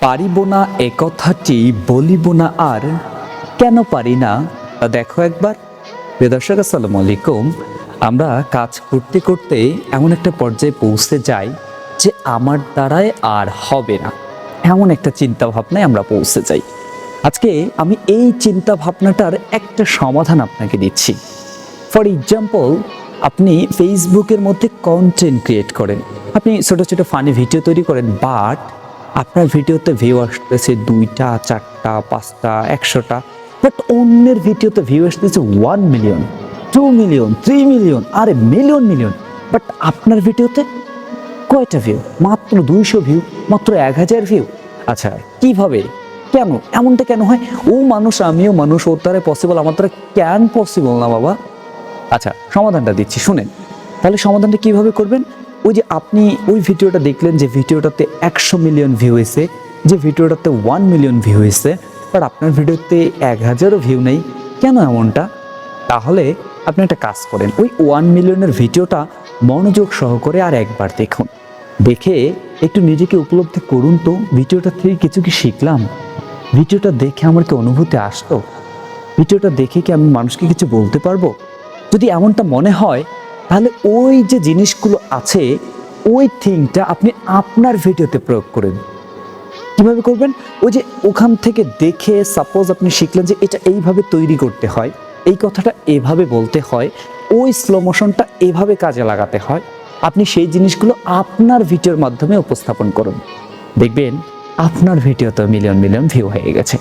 পারিব না এ কথাটি বলিব না আর, কেন পারি না তা দেখো একবার। প্রিয় দর্শক, আসসালামু আলাইকুম। আমরা কাজ করতে করতে এমন একটা পর্যায়ে পৌঁছে যাই যে আমার দ্বারায় আর হবে না, এমন একটা চিন্তা ভাবনায় আমরা পৌঁছে যাই। আজকে আমি এই চিন্তা ভাবনাটার একটা সমাধান আপনাকে দিচ্ছি। ফর এক্সাম্পল, আপনি ফেসবুকের মধ্যে কন্টেন্ট ক্রিয়েট করেন, আপনি ছোট ছোট ফানি ভিডিও তৈরি করেন, বাট আপনার ভিডিওতে ভিউ আসতেছে 2টা 4টা 5টা 100টা, বাট অন্যের ভিডিওতে ভিউ আসতেছে 1 মিলিয়ন 2 মিলিয়ন 3 মিলিয়ন, আরে মিলিয়ন মিলিয়ন, বাট আপনার ভিডিওতে কয়টা ভিউ? মাত্র 200 ভিউ, মাত্র 1000 ভিউ। আচ্ছা, কিভাবে, কেন এমনটা কেন হয়? ও মানুষ, আমিও মানুষ, ওর দ্বারা পসিবল, আমার দ্বারা কেন পসিবল না বাবা? আচ্ছা, সমাধানটা দিচ্ছি, শুনেন। তাহলে সমাধানটা কিভাবে করবেন? ওই যে আপনি ওই ভিডিওটা দেখলেন যে ভিডিওটাতে 100 মিলিয়ন ভিউ হয়েছে, যে ভিডিওটাতে 1 মিলিয়ন ভিউ হয়েছে, বাট আপনার ভিডিওতে 1000ও ভিউ নেই, কেন এমনটা? তাহলে আপনি একটা কাজ করেন, ওই 1 মিলিয়নের ভিডিওটা মনোযোগ সহকারে আর একবার দেখুন, দেখে একটু নিজেকে উপলব্ধি করুন তো ভিডিওটা থেকে কিছু কি শিখলাম, ভিডিওটা দেখে আমার কি অনুভূতি আসতো, ভিডিওটা দেখে কি আমি মানুষকে কিছু বলতে পারবো? যদি এমনটা মনে হয়, তাহলে ওই যে জিনিসগুলো আছে, ওই থিংটা আপনি আপনার ভিডিওতে প্রয়োগ করেন। কিভাবে করবেন? ওই যে ওখান থেকে দেখে সাপোজ আপনি শিখলেন যে এটা এইভাবে তৈরি করতে হয়, এই কথাটা এভাবে বলতে হয়, ওই স্লো মোশনটা এভাবে কাজে লাগাতে হয়, আপনি সেই জিনিসগুলো আপনার ভিডিওর মাধ্যমে উপস্থাপন করুন, দেখবেন আপনার ভিডিওতে মিলিয়ন মিলিয়ন ভিউ হয়ে গেছে।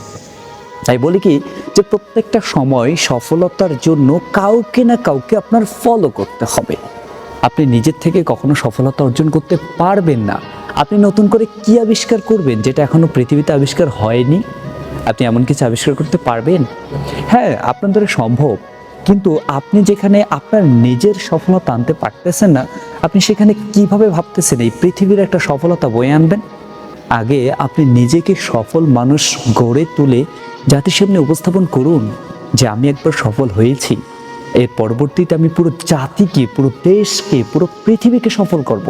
তাই বলি কি, যে প্রত্যেকটা সময় সফলতার জন্য কাউকে না কাউকে আপনার ফলো করতে হবে। আপনি নিজের থেকে কখনো সফলতা অর্জন করতে পারবেন না। আপনি নতুন করে কি আবিষ্কার করবেন যেটা এখনো পৃথিবীতে আবিষ্কার হয়নি? আপনি এমন কিছু আবিষ্কার করতে পারবেন? হ্যাঁ, আপনার দ্বারা সম্ভব, কিন্তু আপনি যেখানে আপনার নিজের সফলতা আনতে পারতেছেন না, আপনি সেখানে কিভাবে ভাবতেছেন এই পৃথিবীর একটা সফলতা বয়ে আনবেন? আগে আপনি নিজেকে সফল মানুষ গড়ে তুলে জাতির সামনে উপস্থাপন করুন যে আমি একবার সফল হয়েছি, এর পরবর্তীতে আমি পুরো জাতিকে, পুরো দেশকে, পুরো পৃথিবীকে সফল করব।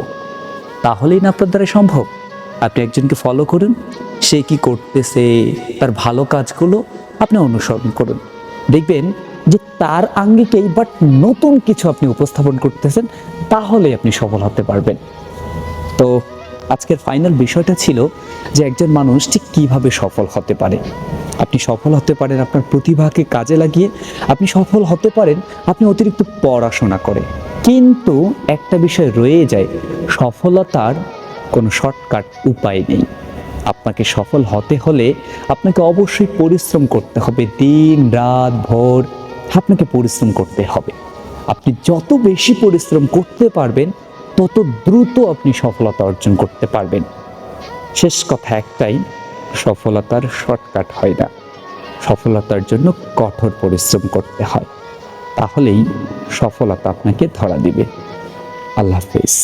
তাহলেই না আপনার দ্বারা সম্ভব। আপনি একজনকে ফলো করুন, সে কি করতেছে, তার ভালো কাজগুলো আপনি অনুসরণ করুন, দেখবেন যে তার আঙ্গিকেই বাট নতুন কিছু আপনি উপস্থাপন করতেছেন, তাহলে আপনি সফল হতে পারবেন। তো আজকের ফাইনাল বিষয়টা ছিল যে একজন মানুষ ঠিক কীভাবে সফল হতে পারে। আপনি সফল হতে পারেন আপনার প্রতিভাকে কাজে লাগিয়ে, আপনি সফল হতে পারেন আপনি অতিরিক্ত পড়াশোনা করে। কিন্তু একটা বিষয় রয়ে যায়, সফলতার কোনো শর্টকাট উপায় নেই। আপনাকে সফল হতে হলে আপনাকে অবশ্যই পরিশ্রম করতে হবে, দিন রাত ভোর আপনাকে পরিশ্রম করতে হবে। আপনি যত বেশি পরিশ্রম করতে পারবেন, তত দ্রুত আপনি সফলতা অর্জন করতে পারবেন। শেষ কথা একটাই, সফলতার শর্টকাট হয় না, সফলতার জন্য কঠোর পরিশ্রম করতে হয়, তাহলেই সফলতা আপনাকে ধরা দিবে। আল্লাহ হাফেজ।